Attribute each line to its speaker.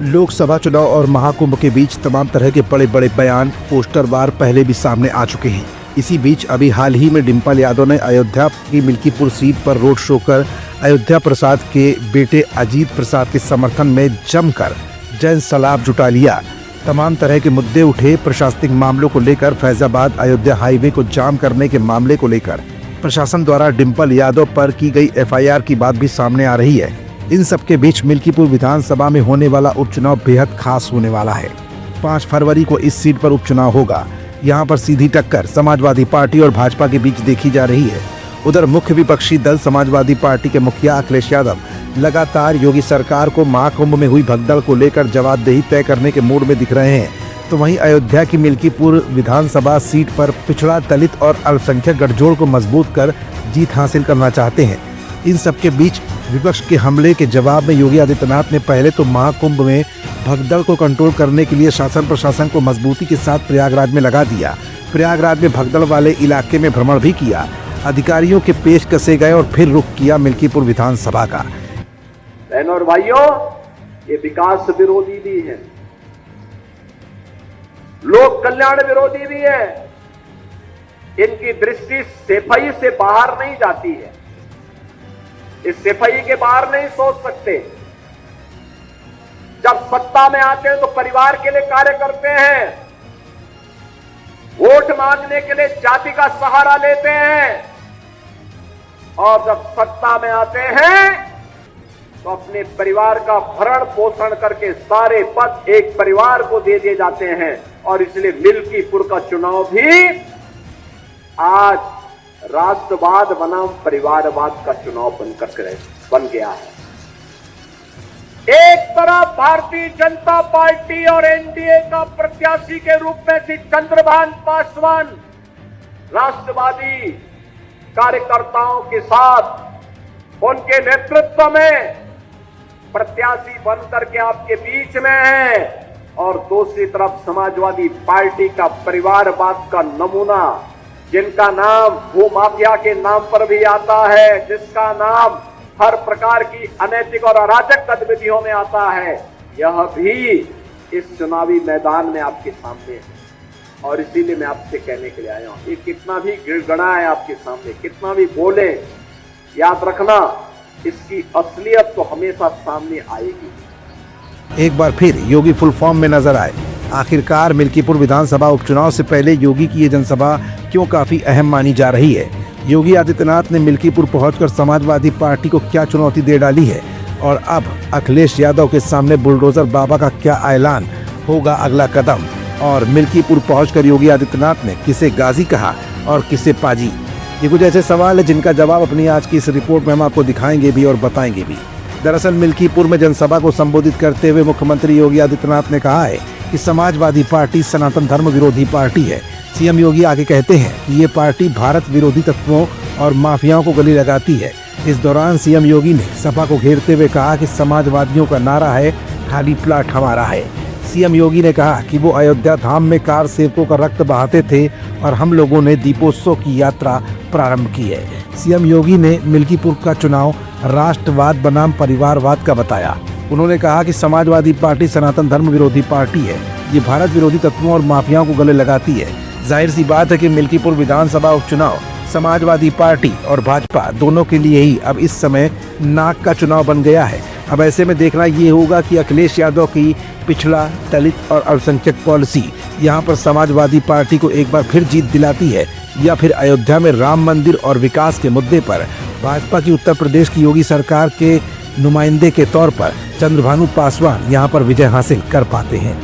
Speaker 1: लोकसभा चुनाव और महाकुंभ के बीच तमाम तरह के बड़े बड़े बयान पोस्टर वार पहले भी सामने आ चुके हैं। इसी बीच अभी हाल ही में डिम्पल यादव ने अयोध्या की मिल्कीपुर सीट पर रोड शो कर अयोध्या प्रसाद के बेटे अजीत प्रसाद के समर्थन में जमकर जन सलाब जुटा लिया। तमाम तरह के मुद्दे उठे। प्रशासनिक मामलों को लेकर फैजाबाद अयोध्या हाईवे को जाम करने के मामले को लेकर प्रशासन द्वारा डिम्पल यादव पर की गई एफआईआर की बात भी सामने आ रही है। इन सब के बीच मिल्कीपुर विधानसभा में होने वाला उपचुनाव बेहद खास होने वाला है। 5 फरवरी को इस सीट पर उपचुनाव होगा। यहाँ पर सीधी टक्कर समाजवादी पार्टी और भाजपा के बीच देखी जा रही है। उधर मुख्य विपक्षी दल समाजवादी पार्टी के मुखिया अखिलेश यादव लगातार योगी सरकार को महाकुंभ में हुई भगदड़ को लेकर जवाबदेही तय करने के मूड में दिख रहे हैं। तो वहीं अयोध्या की मिल्कीपुर विधानसभा सीट पर पिछड़ा, दलित और अल्पसंख्यक गठजोड़ को मजबूत कर जीत हासिल करना चाहते हैं। इन सबके बीच विपक्ष के हमले के जवाब में योगी आदित्यनाथ ने पहले तो महाकुंभ में भगदड़ को कंट्रोल करने के लिए शासन प्रशासन को मजबूती के साथ प्रयागराज में लगा दिया। प्रयागराज में भगदड़ वाले इलाके में भ्रमण भी किया। अधिकारियों के पेश कसे गए और फिर रुख किया मिल्कीपुर विधानसभा का।
Speaker 2: बहनों और भाइयों, ये विकास विरोधी भी है, लोक कल्याण विरोधी भी है। इनकी दृष्टि सफाई से बाहर नहीं जाती है। इस सफाई के बाहर नहीं सोच सकते। जब सत्ता में आते हैं तो परिवार के लिए कार्य करते हैं, वोट मांगने के लिए जाति का सहारा लेते हैं, और जब सत्ता में आते हैं तो अपने परिवार का भरण पोषण करके सारे पद एक परिवार को दे दिए जाते हैं। और इसलिए मिल्कीपुर का चुनाव भी आज राष्ट्रवाद बनाम परिवारवाद का चुनाव बन गया है। एक तरफ भारतीय जनता पार्टी और एनडीए का प्रत्याशी के रूप में श्री चंद्रभान पासवान राष्ट्रवादी कार्यकर्ताओं के साथ उनके नेतृत्व में प्रत्याशी बनकर के आपके बीच में है, और दूसरी तरफ समाजवादी पार्टी का परिवारवाद का नमूना, जिनका नाम भूमाफिया के नाम पर भी आता है, जिसका नाम हर प्रकार की अनैतिक और अराजक गतिविधियों में आता है, यह भी इस चुनावी मैदान में आपके सामने है। और इसीलिए मैं आपसे कहने के लिए आया हूं, ये कितना भी गिड़गड़ाए आपके सामने, कितना भी बोले, याद रखना इसकी असलियत तो हमेशा सामने आएगी।
Speaker 1: एक बार फिर योगी फुल फॉर्म में नजर आए। आखिरकार मिल्कीपुर विधानसभा उपचुनाव से पहले योगी की ये जनसभा क्यों काफी अहम मानी जा रही है? योगी आदित्यनाथ ने मिल्कीपुर पहुंचकर समाजवादी पार्टी को क्या चुनौती दे डाली है? और अब अखिलेश यादव के सामने बुलडोजर बाबा का क्या ऐलान होगा अगला कदम? और मिल्कीपुर पहुंचकर योगी आदित्यनाथ ने किसे गाजी कहा और किसे पाजी? ये कुछ ऐसे सवाल है जिनका जवाब अपनी आज की इस रिपोर्ट में हम आपको दिखाएंगे भी और बताएंगे भी। दरअसल मिल्कीपुर में जनसभा को संबोधित करते हुए मुख्यमंत्री योगी आदित्यनाथ ने कहा है कि समाजवादी पार्टी सनातन धर्म विरोधी पार्टी है। सीएम योगी आगे कहते हैं कि ये पार्टी भारत विरोधी तत्वों और माफियाओं को गले लगाती है। इस दौरान सीएम योगी ने सभा को घेरते हुए कहा कि समाजवादियों का नारा है, खाली प्लाट हमारा है। सीएम योगी ने कहा कि वो अयोध्या धाम में कार सेवकों का रक्त बहाते थे और हम लोगों ने दीपोत्सव की यात्रा प्रारंभ की है। सीएम योगी ने मिल्कीपुर का चुनाव राष्ट्रवाद बनाम परिवारवाद का बताया। उन्होंने कहा कि समाजवादी पार्टी सनातन धर्म विरोधी पार्टी है। ये भारत विरोधी तत्वों और माफियाओं को गले लगाती है। जाहिर सी बात है कि मिल्कीपुर विधानसभा उपचुनाव समाजवादी पार्टी और भाजपा दोनों के लिए ही अब इस समय नाक का चुनाव बन गया है। अब ऐसे में देखना ये होगा कि अखिलेश यादव की पिछड़ा, दलित और अल्पसंख्यक पॉलिसी यहाँ पर समाजवादी पार्टी को एक बार फिर जीत दिलाती है, या फिर अयोध्या में राम मंदिर और विकास के मुद्दे पर भाजपा की उत्तर प्रदेश की योगी सरकार के नुमाइंदे के तौर पर चंद्रभानु पासवान यहाँ पर विजय हासिल कर पाते हैं।